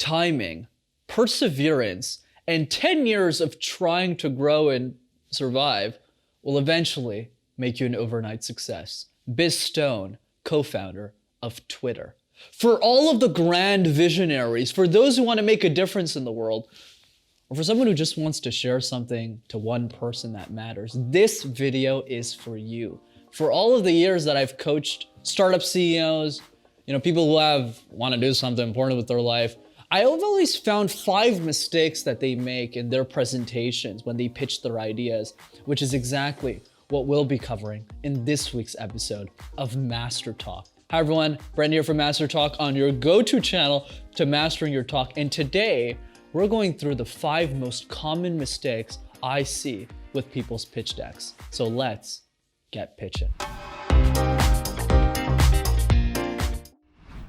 timing, perseverance, and 10 years of trying to grow and survive will eventually make you an overnight success. Biz Stone, co-founder of Twitter. For all of the grand visionaries, for those who want to make a difference in the world, or for someone who just wants to share something to one person that matters, this video is for you. For all of the years that I've coached startup CEOs, people who want to do something important with their life, I have always found 5 mistakes that they make in their presentations when they pitch their ideas, which is exactly what we'll be covering in this week's episode of MasterTalk. Hi everyone, Brent here from MasterTalk on your go-to channel to mastering your talk. And today, we're going through the 5 most common mistakes I see with people's pitch decks. So let's get pitching.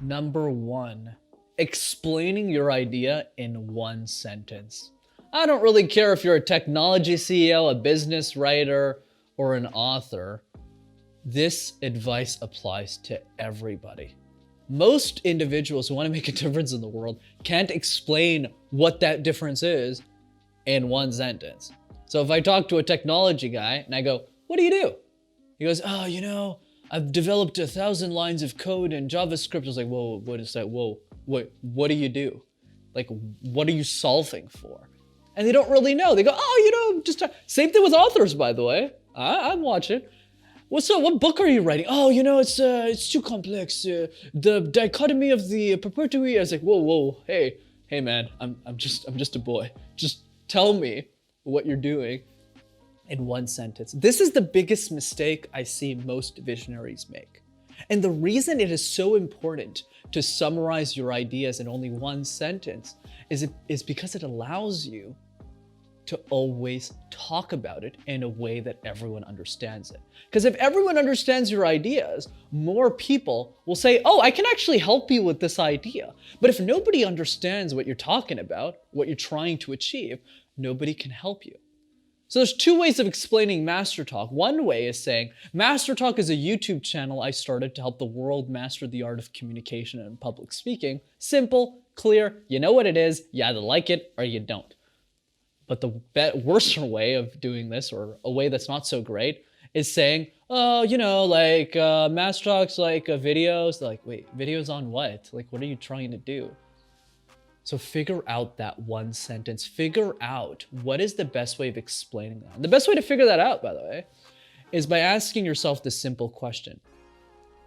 Number 1, explaining your idea in one sentence. I don't really care if you're a technology CEO, a business writer, or an author. This advice applies to everybody. Most individuals who want to make a difference in the world can't explain what that difference is in one sentence. So if I talk to a technology guy and I go, "What do you do?" He goes, I've developed 1,000 lines of code in JavaScript." I was like, whoa, what is that? Whoa, what do you do? Like, what are you solving for? And they don't really know. They go, same thing with authors, by the way. I'm watching. What book are you writing? It's too complex. The dichotomy of the perpetuity. I was like, whoa, hey man, I'm just a boy. Just tell me what you're doing in one sentence. This is the biggest mistake I see most visionaries make. And the reason it is so important to summarize your ideas in only one sentence is because it allows you to always talk about it in a way that everyone understands it. Because if everyone understands your ideas, more people will say, "Oh, I can actually help you with this idea." But if nobody understands what you're talking about, what you're trying to achieve, nobody can help you. So there's 2 ways of explaining MasterTalk. One way is saying, MasterTalk is a YouTube channel I started to help the world master the art of communication and public speaking. Simple, clear, you know what it is, you either like it or you don't. But the worse way of doing this, or a way that's not so great, is saying, MasterTalk's like videos. They're like, wait, videos on what? Like, what are you trying to do? So figure out that one sentence. Figure out what is the best way of explaining that. And the best way to figure that out, by the way, is by asking yourself this simple question.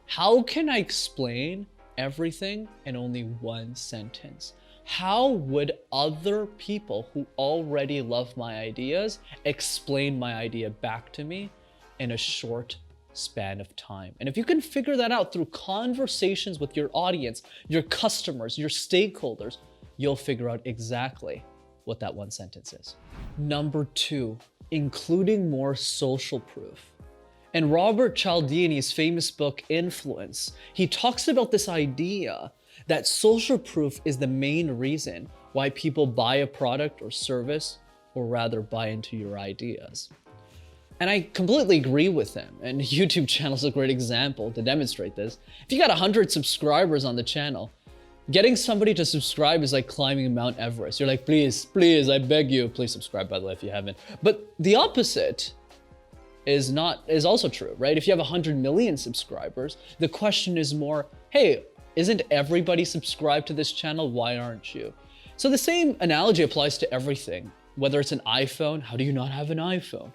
How can I explain everything in only one sentence? How would other people who already love my ideas explain my idea back to me in a short span of time? And if you can figure that out through conversations with your audience, your customers, your stakeholders, you'll figure out exactly what that one sentence is. Number 2, including more social proof. In Robert Cialdini's famous book, Influence, he talks about this idea that social proof is the main reason why people buy a product or service, or rather buy into your ideas. And I completely agree with him, and YouTube channel is a great example to demonstrate this. If you got 100 subscribers on the channel, getting somebody to subscribe is like climbing Mount Everest. You're like, please, I beg you, please subscribe, by the way, if you haven't. But the opposite is also true, right? If you have 100 million subscribers, the question is more, hey, isn't everybody subscribed to this channel? Why aren't you? So the same analogy applies to everything. Whether it's an iPhone, how do you not have an iPhone?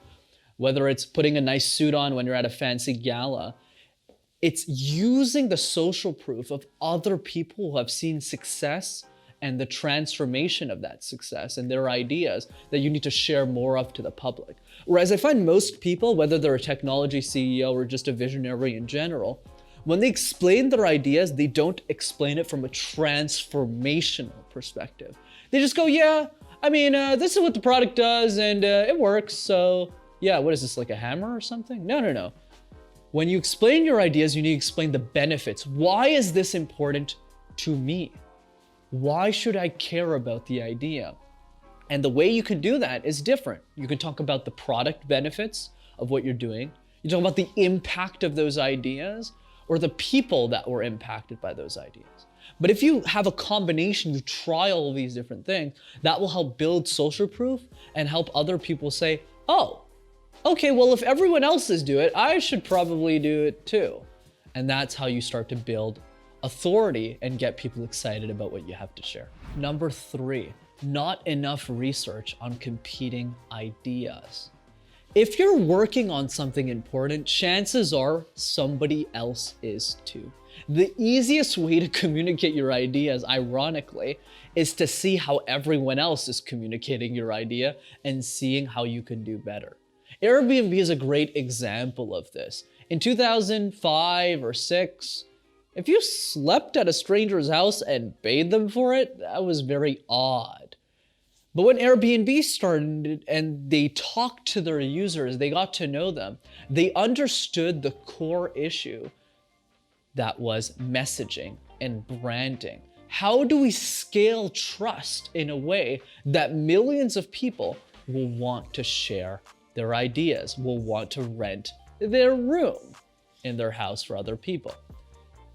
Whether it's putting a nice suit on when you're at a fancy gala, it's using the social proof of other people who have seen success and the transformation of that success and their ideas that you need to share more of to the public. Whereas I find most people, whether they're a technology CEO or just a visionary in general, when they explain their ideas, they don't explain it from a transformational perspective. They just go, this is what the product does and it works. So yeah, what is this, like a hammer or something? No. When you explain your ideas, you need to explain the benefits. Why is this important to me? Why should I care about the idea? And the way you can do that is different. You can talk about the product benefits of what you're doing. You talk about the impact of those ideas, or the people that were impacted by those ideas. But if you have a combination, you try all of these different things, that will help build social proof and help other people say, oh, okay, well, if everyone else is doing it, I should probably do it too. And that's how you start to build authority and get people excited about what you have to share. Number 3, not enough research on competing ideas. If you're working on something important, chances are somebody else is too. The easiest way to communicate your ideas, ironically, is to see how everyone else is communicating your idea and seeing how you can do better. Airbnb is a great example of this. In 2005 or 6, if you slept at a stranger's house and paid them for it, that was very odd. But when Airbnb started and they talked to their users, they got to know them, they understood the core issue that was messaging and branding. How do we scale trust in a way that millions of people will want to share their ideas, will want to rent their room in their house for other people?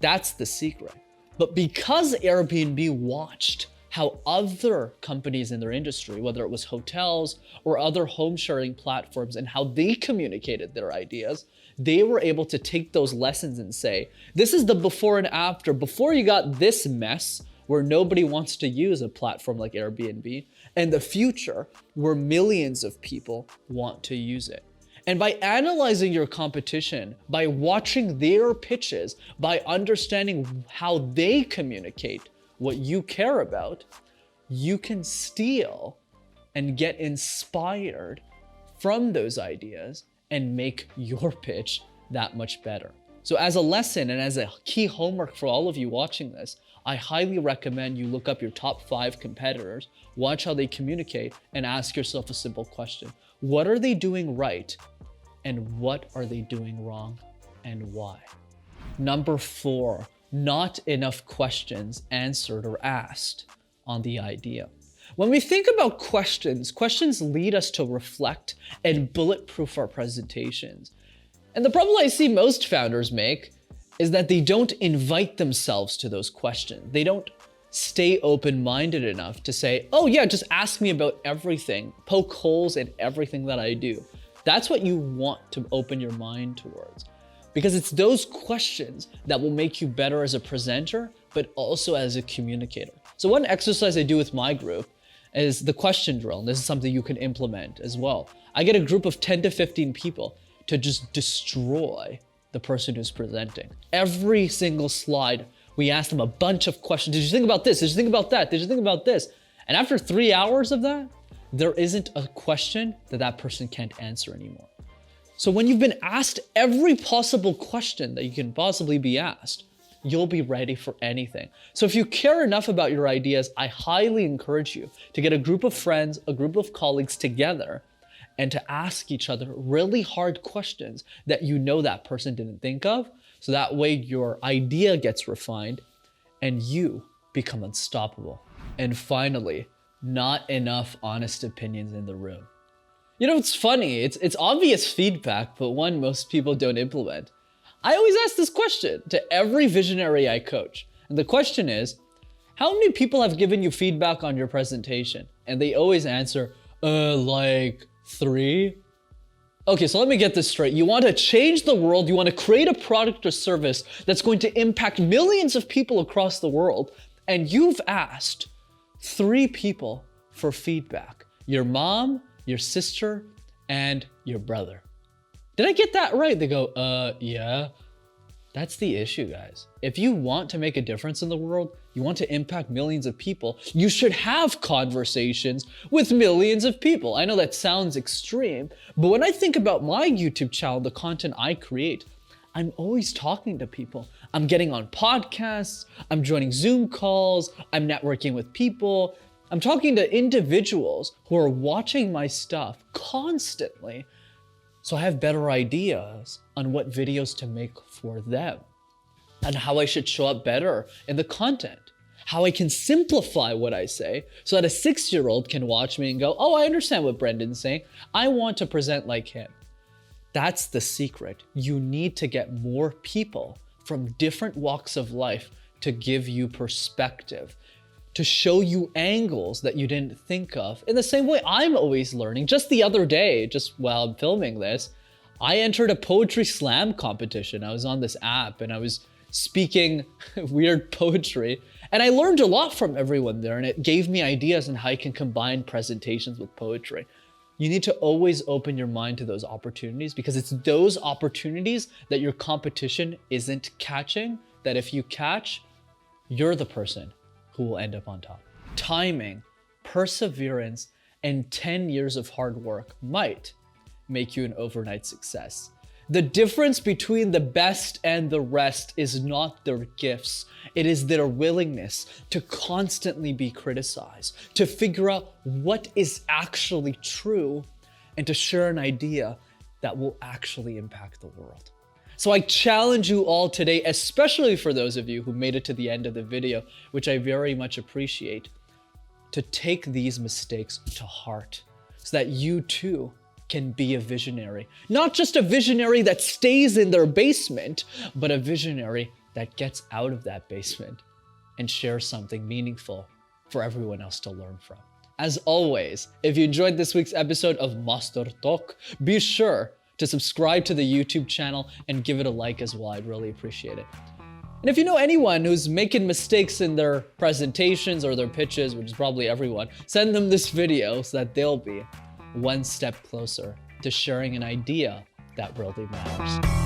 That's the secret. But because Airbnb watched how other companies in their industry, whether it was hotels or other home sharing platforms, and how they communicated their ideas, they were able to take those lessons and say, this is the before and after. Before you got this mess where nobody wants to use a platform like Airbnb, and the future where millions of people want to use it. And by analyzing your competition, by watching their pitches, by understanding how they communicate what you care about, you can steal and get inspired from those ideas and make your pitch that much better. So as a lesson and as a key homework for all of you watching this, I highly recommend you look up your top 5 competitors, watch how they communicate, and ask yourself a simple question. What are they doing right? And what are they doing wrong? And why? Number 4, not enough questions answered or asked on the idea. When we think about questions, questions lead us to reflect and bulletproof our presentations. And the problem I see most founders make is that they don't invite themselves to those questions. They don't stay open-minded enough to say, oh yeah, just ask me about everything, poke holes in everything that I do. That's what you want to open your mind towards. Because it's those questions that will make you better as a presenter, but also as a communicator. So one exercise I do with my group is the question drill. And this is something you can implement as well. I get a group of 10 to 15 people to just destroy the person who's presenting. Every single slide, we ask them a bunch of questions. Did you think about this? Did you think about that? Did you think about this? And after 3 hours of that, there isn't a question that that person can't answer anymore. So when you've been asked every possible question that you can possibly be asked, you'll be ready for anything. So if you care enough about your ideas, I highly encourage you to get a group of friends, a group of colleagues together, and to ask each other really hard questions that you know that person didn't think of. So that way your idea gets refined and you become unstoppable. And finally, not enough honest opinions in the room. You know, it's funny, it's obvious feedback, but one most people don't implement. I always ask this question to every visionary I coach. And the question is, how many people have given you feedback on your presentation? And they always answer, like 3. Okay, so let me get this straight. You want to change the world, you want to create a product or service that's going to impact millions of people across the world, and you've asked 3 people for feedback. Your mom, your sister, and your brother. Did I get that right? They go, yeah. That's the issue, guys. If you want to make a difference in the world, you want to impact millions of people, you should have conversations with millions of people. I know that sounds extreme, but when I think about my YouTube channel, the content I create, I'm always talking to people. I'm getting on podcasts, I'm joining Zoom calls, I'm networking with people. I'm talking to individuals who are watching my stuff constantly, so I have better ideas on what videos to make for them and how I should show up better in the content, how I can simplify what I say so that a 6-year-old can watch me and go, oh, I understand what Brendan's saying. I want to present like him. That's the secret. You need to get more people from different walks of life to give you perspective, to show you angles that you didn't think of. In the same way, I'm always learning. Just the other day, just while I'm filming this, I entered a poetry slam competition. I was on this app and I was speaking weird poetry, and I learned a lot from everyone there, and it gave me ideas on how I can combine presentations with poetry. You need to always open your mind to those opportunities, because it's those opportunities that your competition isn't catching, that if you catch, you're the person who will end up on top. Timing, perseverance, and 10 years of hard work might make you an overnight success. The difference between the best and the rest is not their gifts. It is their willingness to constantly be criticized, to figure out what is actually true, and to share an idea that will actually impact the world. So I challenge you all today, especially for those of you who made it to the end of the video, which I very much appreciate, to take these mistakes to heart so that you too can be a visionary. Not just a visionary that stays in their basement, but a visionary that gets out of that basement and shares something meaningful for everyone else to learn from. As always, if you enjoyed this week's episode of MasterTalk, be sure to subscribe to the YouTube channel and give it a like as well. I'd really appreciate it. And if you know anyone who's making mistakes in their presentations or their pitches, which is probably everyone, send them this video so that they'll be one step closer to sharing an idea that really matters.